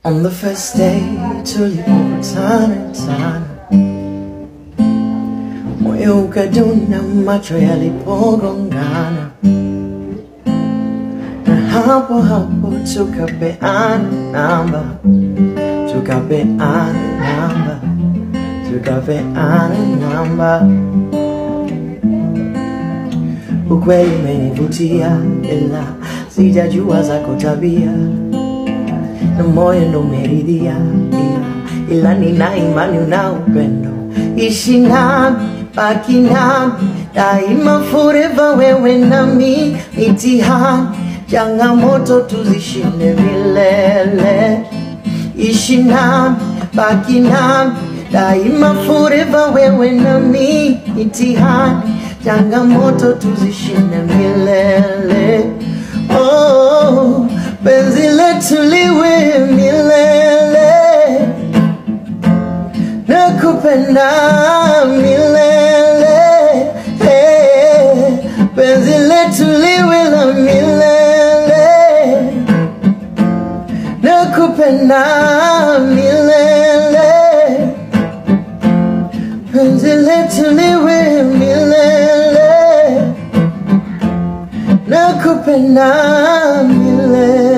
On the first day tulipokutana, moyo ukadunda, macho yalipogongana, na hapo hapo tukapeana namba, Ukweli umenivutia ila sijajua zako tabia, na moyo ndo umeridhia, ila nina imani una upendo. Ishi nami, baki nami daima, forever wewe nami. Mitihani, changamoto tuzishinde milele. Ishi nami, baki nami daima, forever wewe nami. Mitihani, changamoto tuzishinde milele. Oh, penzi letu liwe milele, nakupenda milele. Hey, penzi letu liwe la milele, nakupenda milele. Penzi letu liwe milele, nakupenda milele.